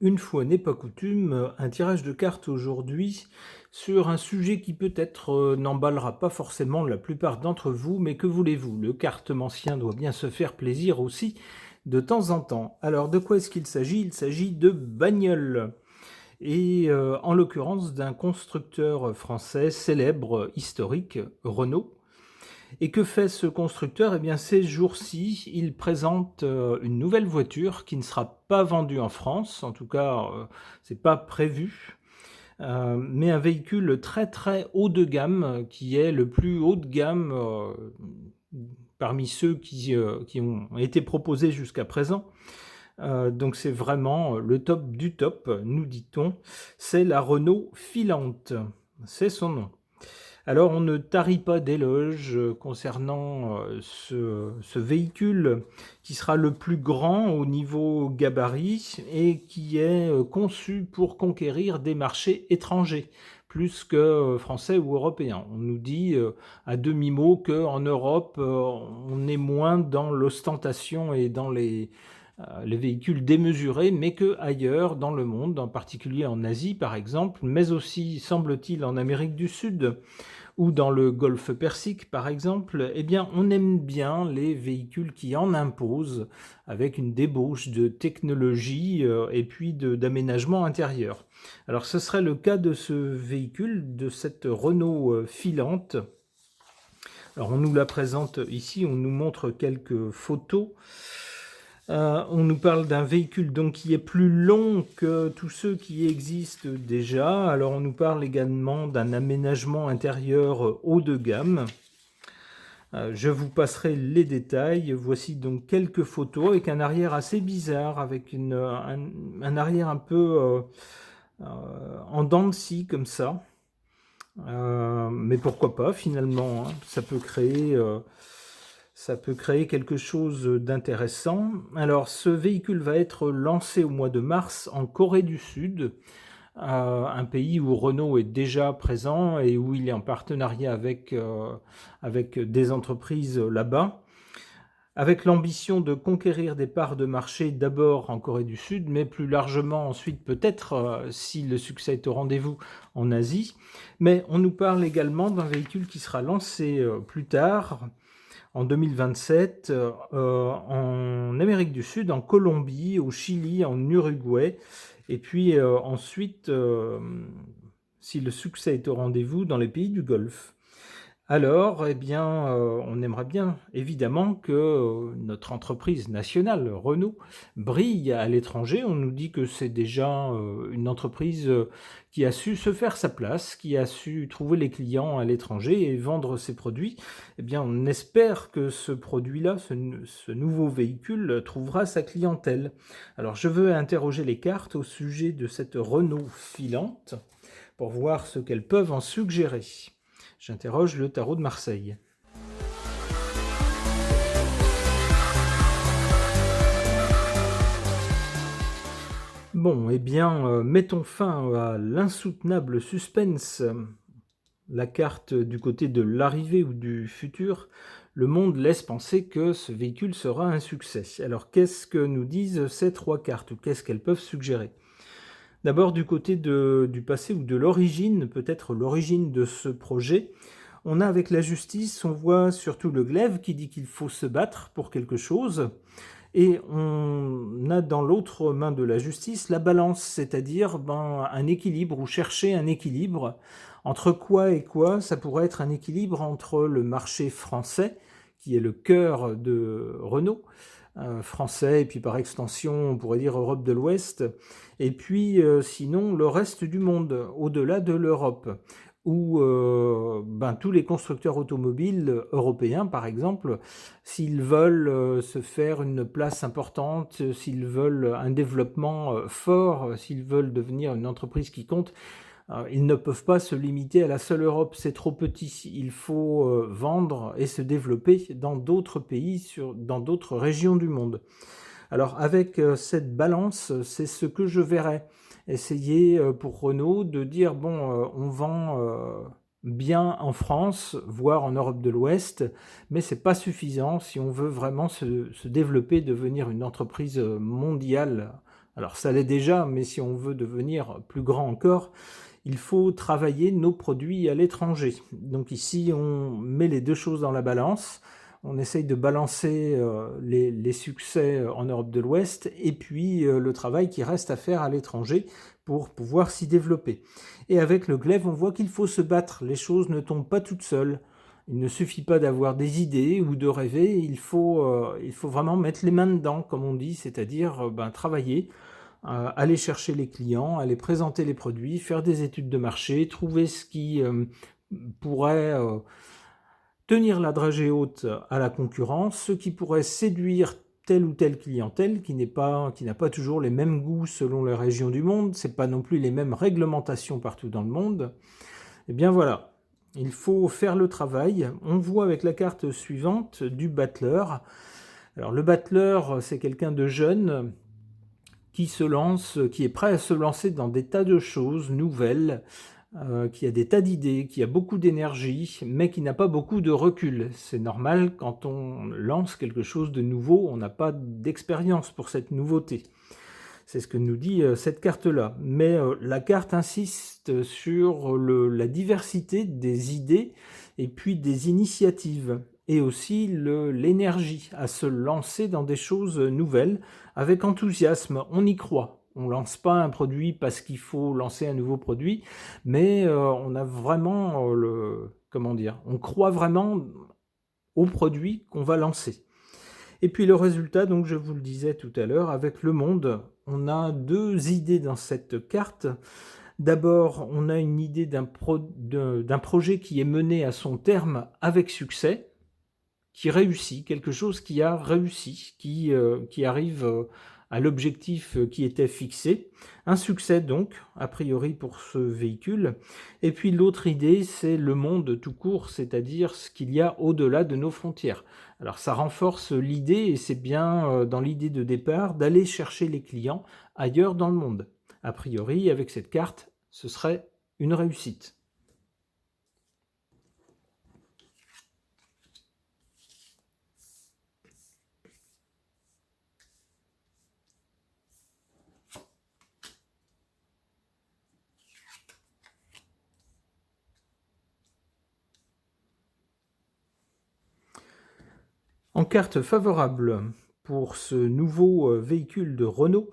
Une fois n'est pas coutume, un tirage de cartes aujourd'hui sur un sujet qui peut-être n'emballera pas forcément la plupart d'entre vous, mais que voulez-vous, le cartomancien doit bien se faire plaisir aussi de temps en temps. Alors de quoi est-ce qu'il s'agit? Il s'agit de bagnoles, et en l'occurrence d'un constructeur français célèbre, historique, Renault. Et que fait ce constructeur? Eh bien, ces jours-ci, il présente une nouvelle voiture qui ne sera pas vendue en France, en tout cas, c'est pas prévu, mais un véhicule très très haut de gamme, qui est le plus haut de gamme parmi ceux qui ont été proposés jusqu'à présent. Donc c'est vraiment le top du top, nous dit-on. C'est la Renault Filante, c'est son nom. Alors, on ne tarit pas d'éloges concernant ce véhicule qui sera le plus grand au niveau gabarit et qui est conçu pour conquérir des marchés étrangers, plus que français ou européens. On nous dit à demi-mot qu'en Europe, on est moins dans l'ostentation et dans les véhicules démesurés, mais qu'ailleurs dans le monde, en particulier en Asie par exemple, mais aussi, semble-t-il, en Amérique du Sud, ou dans le golfe Persique par exemple, eh bien on aime bien les véhicules qui en imposent, avec une débauche de technologie et puis d'aménagement intérieur. Alors ce serait le cas de ce véhicule, de cette Renault Filante. Alors on nous la présente ici, on nous montre quelques photos. On nous parle d'un véhicule donc qui est plus long que tous ceux qui existent déjà. Alors on nous parle également d'un aménagement intérieur haut de gamme. Je vous passerai les détails. Voici donc quelques photos avec un arrière assez bizarre, avec un arrière un peu en dents de scie comme ça. Mais pourquoi pas finalement, hein. Ça peut créer quelque chose d'intéressant. Alors, ce véhicule va être lancé au mois de mars en Corée du Sud, un pays où Renault est déjà présent et où il est en partenariat avec des entreprises là-bas, avec l'ambition de conquérir des parts de marché d'abord en Corée du Sud, mais plus largement ensuite peut-être, si le succès est au rendez-vous, en Asie. Mais on nous parle également d'un véhicule qui sera lancé plus tard, en 2027, en Amérique du Sud, en Colombie, au Chili, en Uruguay, et puis ensuite, si le succès est au rendez-vous, dans les pays du Golfe. Alors, eh bien, on aimerait bien évidemment que notre entreprise nationale, Renault, brille à l'étranger. On nous dit que c'est déjà une entreprise qui a su se faire sa place, qui a su trouver les clients à l'étranger et vendre ses produits. Eh bien, on espère que ce produit-là, ce nouveau véhicule, trouvera sa clientèle. Alors, je veux interroger les cartes au sujet de cette Renault Filante pour voir ce qu'elles peuvent en suggérer. J'interroge le tarot de Marseille. Bon, eh bien, mettons fin à l'insoutenable suspense. La carte du côté de l'arrivée ou du futur, le monde laisse penser que ce véhicule sera un succès. Alors, qu'est-ce que nous disent ces trois cartes ou qu'est-ce qu'elles peuvent suggérer? D'abord, du côté du passé ou de l'origine, peut-être l'origine de ce projet, on a avec la justice, on voit surtout le glaive qui dit qu'il faut se battre pour quelque chose. Et on a dans l'autre main de la justice la balance, c'est-à-dire un équilibre, ou chercher un équilibre. Entre quoi et quoi? Ça pourrait être un équilibre entre le marché français, qui est le cœur de Renault, français, et puis par extension, on pourrait dire Europe de l'Ouest, et puis sinon le reste du monde, au-delà de l'Europe, où tous les constructeurs automobiles européens, par exemple, s'ils veulent se faire une place importante, s'ils veulent un développement fort, s'ils veulent devenir une entreprise qui compte, ils ne peuvent pas se limiter à la seule Europe, c'est trop petit. Il faut vendre et se développer dans d'autres pays, dans d'autres régions du monde. Alors avec cette balance, c'est ce que je verrais. Essayer pour Renault de dire, on vend bien en France, voire en Europe de l'Ouest, mais c'est pas suffisant si on veut vraiment se développer, devenir une entreprise mondiale Alors ça l'est déjà, mais si on veut devenir plus grand encore, il faut travailler nos produits à l'étranger. Donc ici, on met les 2 choses dans la balance. On essaye de balancer, les succès, en Europe de l'Ouest et puis, le travail qui reste à faire à l'étranger pour pouvoir s'y développer. Et avec le glaive, on voit qu'il faut se battre. Les choses ne tombent pas toutes seules. Il ne suffit pas d'avoir des idées ou de rêver, il faut vraiment mettre les mains dedans, comme on dit, c'est-à-dire, travailler, aller chercher les clients, aller présenter les produits, faire des études de marché, trouver ce qui pourrait tenir la dragée haute à la concurrence, ce qui pourrait séduire telle ou telle clientèle qui n'a pas toujours les mêmes goûts selon les régions du monde, c'est pas non plus les mêmes réglementations partout dans le monde. Eh bien voilà, il faut faire le travail. On voit avec la carte suivante du battleur. Alors le battleur, c'est quelqu'un de jeune qui se lance, qui est prêt à se lancer dans des tas de choses nouvelles, qui a des tas d'idées, qui a beaucoup d'énergie, mais qui n'a pas beaucoup de recul. C'est normal, quand on lance quelque chose de nouveau, on n'a pas d'expérience pour cette nouveauté. C'est ce que nous dit cette carte-là. Mais la carte insiste sur la diversité des idées et puis des initiatives et aussi l'énergie à se lancer dans des choses nouvelles avec enthousiasme. On y croit. On ne lance pas un produit parce qu'il faut lancer un nouveau produit, mais on a vraiment comment dire, on croit vraiment au produit qu'on va lancer. Et puis le résultat, donc je vous le disais tout à l'heure, avec le monde, on a 2 idées dans cette carte. D'abord, on a une idée d'un projet qui est mené à son terme avec succès, qui réussit, quelque chose qui a réussi, qui arrive à l'objectif qui était fixé. Un succès donc, a priori pour ce véhicule. Et puis l'autre idée, c'est le monde tout court, c'est-à-dire ce qu'il y a au-delà de nos frontières. Alors ça renforce l'idée, et c'est bien dans l'idée de départ, d'aller chercher les clients ailleurs dans le monde. A priori, avec cette carte, ce serait une réussite. En carte favorable pour ce nouveau véhicule de Renault,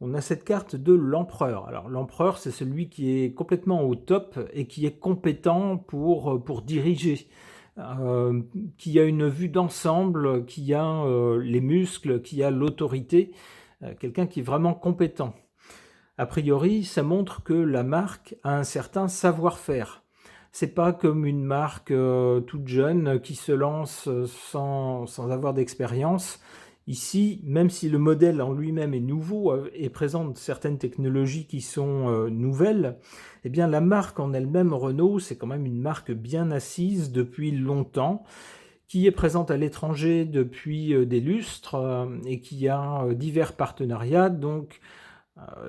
on a cette carte de l'empereur. Alors l'empereur, c'est celui qui est complètement au top et qui est compétent pour diriger, qui a une vue d'ensemble, qui a les muscles, qui a l'autorité, quelqu'un qui est vraiment compétent. A priori, ça montre que la marque a un certain savoir-faire. C'est pas comme une marque toute jeune qui se lance sans avoir d'expérience. Ici, même si le modèle en lui-même est nouveau et présente certaines technologies qui sont nouvelles, eh bien la marque en elle-même, Renault, c'est quand même une marque bien assise depuis longtemps, qui est présente à l'étranger depuis des lustres et qui a divers partenariats. Donc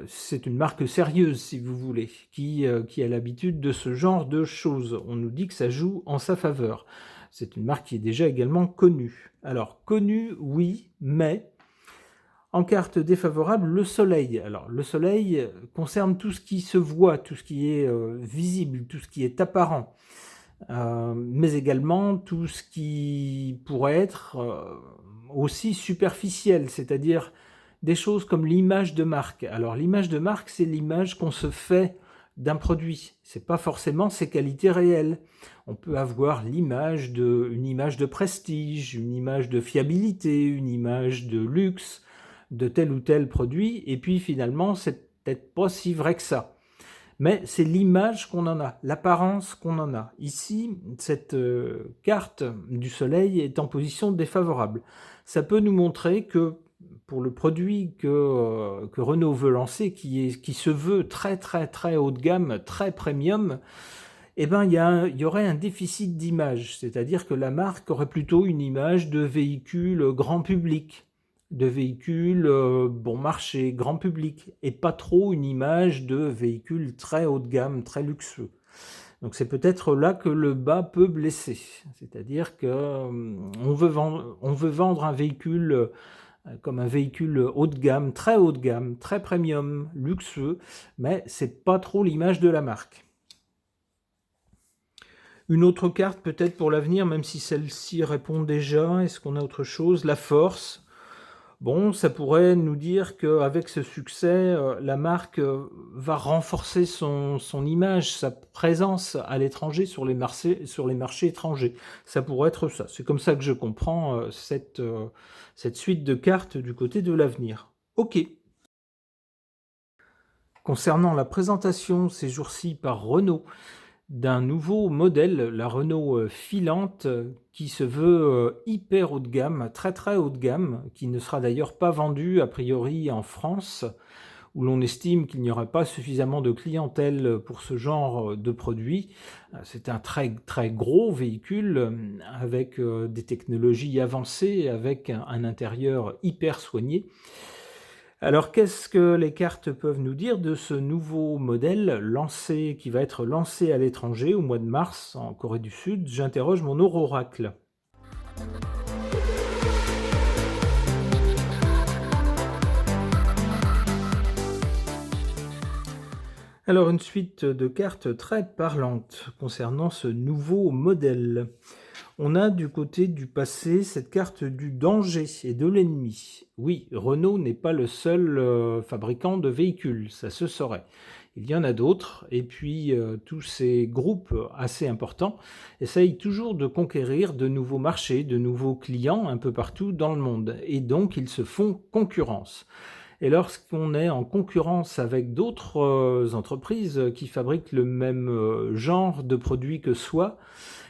c'est une marque sérieuse, si vous voulez, qui a l'habitude de ce genre de choses. On nous dit que ça joue en sa faveur. C'est une marque qui est déjà également connue. Alors, connue, oui, mais en carte défavorable, le soleil. Alors, le soleil concerne tout ce qui se voit, tout ce qui est visible, tout ce qui est apparent, mais également tout ce qui pourrait être aussi superficiel, c'est-à-dire des choses comme l'image de marque. Alors l'image de marque, c'est l'image qu'on se fait d'un produit. C'est pas forcément ses qualités réelles. On peut avoir une image de prestige, une image de fiabilité, une image de luxe de tel ou tel produit, et puis finalement, c'est peut-être pas si vrai que ça. Mais c'est l'image qu'on en a, l'apparence qu'on en a. Ici, cette carte du soleil est en position défavorable. Ça peut nous montrer que pour le produit que Renault veut lancer, qui se veut très très très haut de gamme, très premium, eh ben, il y aurait un déficit d'image. C'est-à-dire que la marque aurait plutôt une image de véhicule grand public, de véhicules bon marché, grand public, et pas trop une image de véhicule très haut de gamme, très luxueux. Donc c'est peut-être là que le bas peut blesser. C'est-à-dire que on veut vendre un véhicule comme un véhicule haut de gamme, très premium, luxueux, mais c'est pas trop l'image de la marque. Une autre carte peut-être pour l'avenir, même si celle-ci répond déjà. Est-ce qu'on a autre chose? La force. Bon, ça pourrait nous dire qu'avec ce succès, la marque va renforcer son image, sa présence à l'étranger sur les marchés étrangers. Ça pourrait être ça. C'est comme ça que je comprends cette suite de cartes du côté de l'avenir. Ok. Concernant la présentation ces jours-ci par Renault d'un nouveau modèle, la Renault Filante, qui se veut hyper haut de gamme, très haut de gamme, qui ne sera d'ailleurs pas vendue a priori en France, où l'on estime qu'il n'y aura pas suffisamment de clientèle pour ce genre de produit. C'est un très gros véhicule avec des technologies avancées, avec un intérieur hyper soigné. Alors, qu'est-ce que les cartes peuvent nous dire de ce nouveau modèle qui va être lancé à l'étranger au mois de mars en Corée du Sud? J'interroge mon oracle. Alors, une suite de cartes très parlantes concernant ce nouveau modèle. On a du côté du passé cette carte du danger et de l'ennemi. Oui, Renault n'est pas le seul fabricant de véhicules, ça se saurait. Il y en a d'autres, et puis tous ces groupes assez importants essayent toujours de conquérir de nouveaux marchés, de nouveaux clients un peu partout dans le monde, et donc ils se font concurrence. Et lorsqu'on est en concurrence avec d'autres entreprises qui fabriquent le même genre de produits que soi,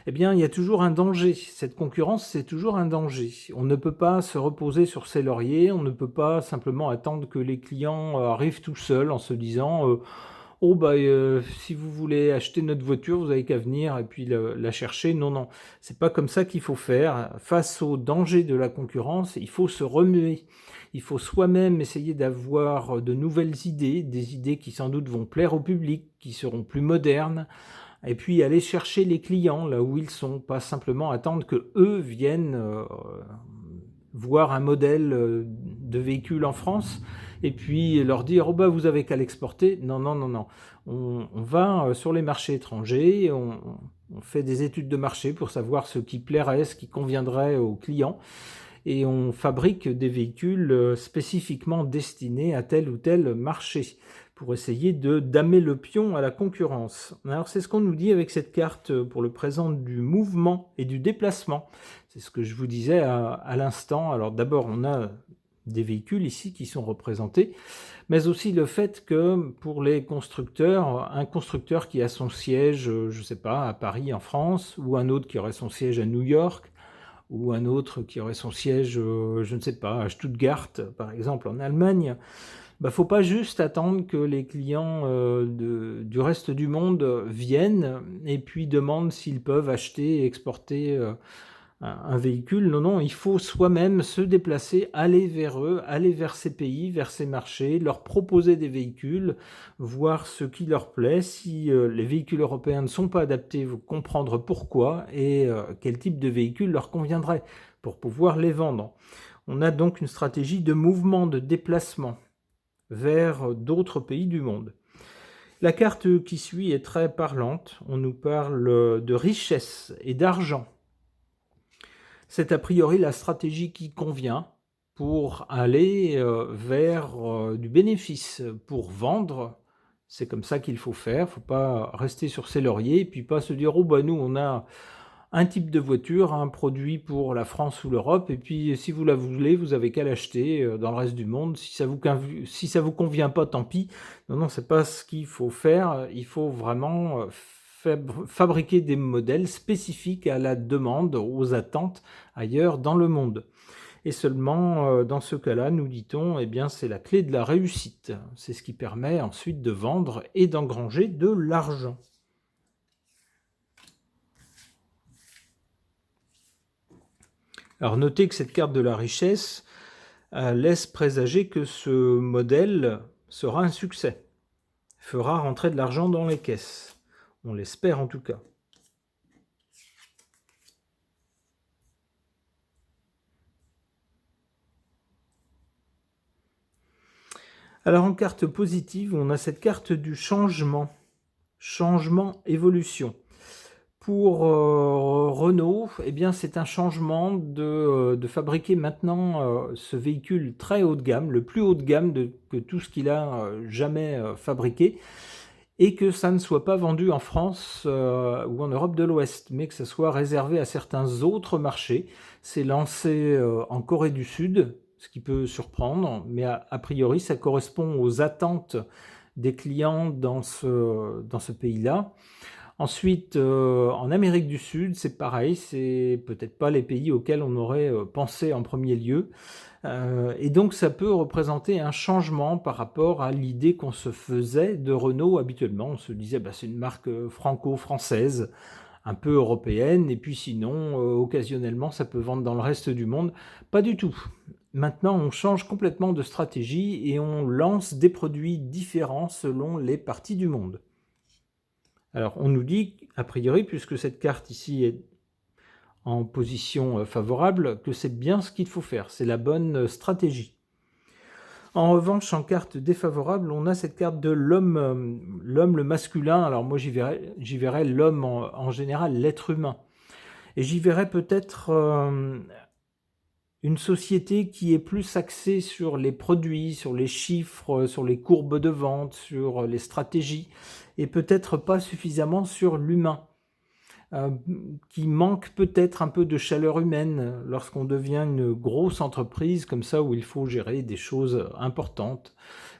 eh bien, il y a toujours un danger. Cette concurrence, c'est toujours un danger. On ne peut pas se reposer sur ses lauriers, on ne peut pas simplement attendre que les clients arrivent tout seuls en se disant oh si vous voulez acheter notre voiture, vous avez qu'à venir et puis la chercher. Non, c'est pas comme ça qu'il faut faire. Face au danger de la concurrence, il faut se remuer. Il faut soi-même essayer d'avoir de nouvelles idées, des idées qui sans doute vont plaire au public, qui seront plus modernes, et puis aller chercher les clients là où ils sont, pas simplement attendre que eux viennent voir un modèle de véhicule en France et puis leur dire oh vous avez qu'à l'exporter. Non. On va sur les marchés étrangers, on fait des études de marché pour savoir ce qui plairait, ce qui conviendrait aux clients, et on fabrique des véhicules spécifiquement destinés à tel ou tel marché pour essayer de damer le pion à la concurrence. Alors c'est ce qu'on nous dit avec cette carte pour le présent du mouvement et du déplacement. C'est ce que je vous disais à l'instant. Alors d'abord on a des véhicules ici qui sont représentés, mais aussi le fait que pour les constructeurs, un constructeur qui a son siège, je ne sais pas, à Paris en France, ou un autre qui aurait son siège à New York, ou un autre qui aurait son siège, je ne sais pas, à Stuttgart, par exemple, en Allemagne, faut pas juste attendre que les clients du reste du monde viennent et puis demandent s'ils peuvent acheter et exporter un véhicule. Non, il faut soi-même se déplacer, aller vers eux, aller vers ces pays, vers ces marchés, leur proposer des véhicules, voir ce qui leur plaît. Si les véhicules européens ne sont pas adaptés, vous comprendre pourquoi et quel type de véhicule leur conviendrait pour pouvoir les vendre. On a donc une stratégie de mouvement, de déplacement vers d'autres pays du monde. La carte qui suit est très parlante. On nous parle de richesse et d'argent. C'est a priori la stratégie qui convient pour aller vers du bénéfice, pour vendre. C'est comme ça qu'il faut faire. Il ne faut pas rester sur ses lauriers et puis pas se dire nous on a un type de voiture, un produit pour la France ou l'Europe, et puis si vous la voulez, vous avez qu'à l'acheter dans le reste du monde. Si ça vous convient pas, tant pis. Non, c'est pas ce qu'il faut faire. Il faut vraiment fabriquer des modèles spécifiques à la demande, aux attentes ailleurs dans le monde. Et seulement dans ce cas-là, nous dit-on, c'est la clé de la réussite. C'est ce qui permet ensuite de vendre et d'engranger de l'argent. Alors notez que cette carte de la richesse laisse présager que ce modèle sera un succès, fera rentrer de l'argent dans les caisses. On l'espère en tout cas. Alors en carte positive, on a cette carte du changement, changement, évolution. Pour Renault, eh bien, c'est un changement de fabriquer maintenant ce véhicule très haut de gamme, le plus haut de gamme que tout ce qu'il a jamais fabriqué, et que ça ne soit pas vendu en France ou en Europe de l'Ouest, mais que ça soit réservé à certains autres marchés. C'est lancé en Corée du Sud, ce qui peut surprendre, mais a priori, ça correspond aux attentes des clients dans ce pays-là. Ensuite, en Amérique du Sud, c'est pareil, c'est peut-être pas les pays auxquels on aurait pensé en premier lieu. Et donc ça peut représenter un changement par rapport à l'idée qu'on se faisait de Renault habituellement. On se disait, bah, c'est une marque franco-française, un peu européenne, et puis sinon, occasionnellement, ça peut vendre dans le reste du monde. Pas du tout. Maintenant, on change complètement de stratégie et on lance des produits différents selon les parties du monde. Alors, on nous dit, a priori, puisque cette carte ici est en position favorable, que c'est bien ce qu'il faut faire, c'est la bonne stratégie. En revanche, en carte défavorable, on a cette carte de l'homme, le masculin. Alors moi, j'y verrais l'homme en général, l'être humain. Et j'y verrais peut-être une société qui est plus axée sur les produits, sur les chiffres, sur les courbes de vente, sur les stratégies, et peut-être pas suffisamment sur l'humain, qui manque peut-être un peu de chaleur humaine lorsqu'on devient une grosse entreprise comme ça, où il faut gérer des choses importantes,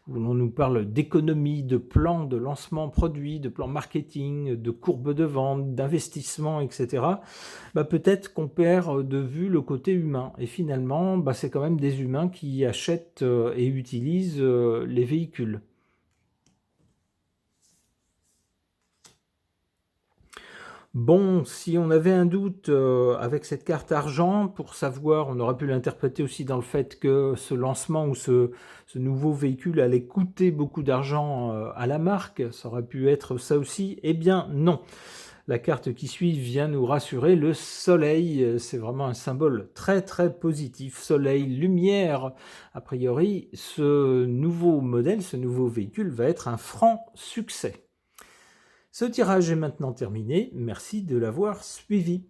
où l'on nous parle d'économie, de plans de lancement produit, de plans marketing, de courbes de vente, d'investissement, etc. Bah, peut-être qu'on perd de vue le côté humain. Et finalement, bah, c'est quand même des humains qui achètent et utilisent les véhicules. Bon, si on avait un doute avec cette carte argent, pour savoir, on aurait pu l'interpréter aussi dans le fait que ce lancement ou ce nouveau véhicule allait coûter beaucoup d'argent à la marque, ça aurait pu être ça aussi. Eh bien non, la carte qui suit vient nous rassurer, le soleil, c'est vraiment un symbole très très positif, soleil, lumière. A priori, ce nouveau modèle, ce nouveau véhicule va être un franc succès. Ce tirage est maintenant terminé, merci de l'avoir suivi.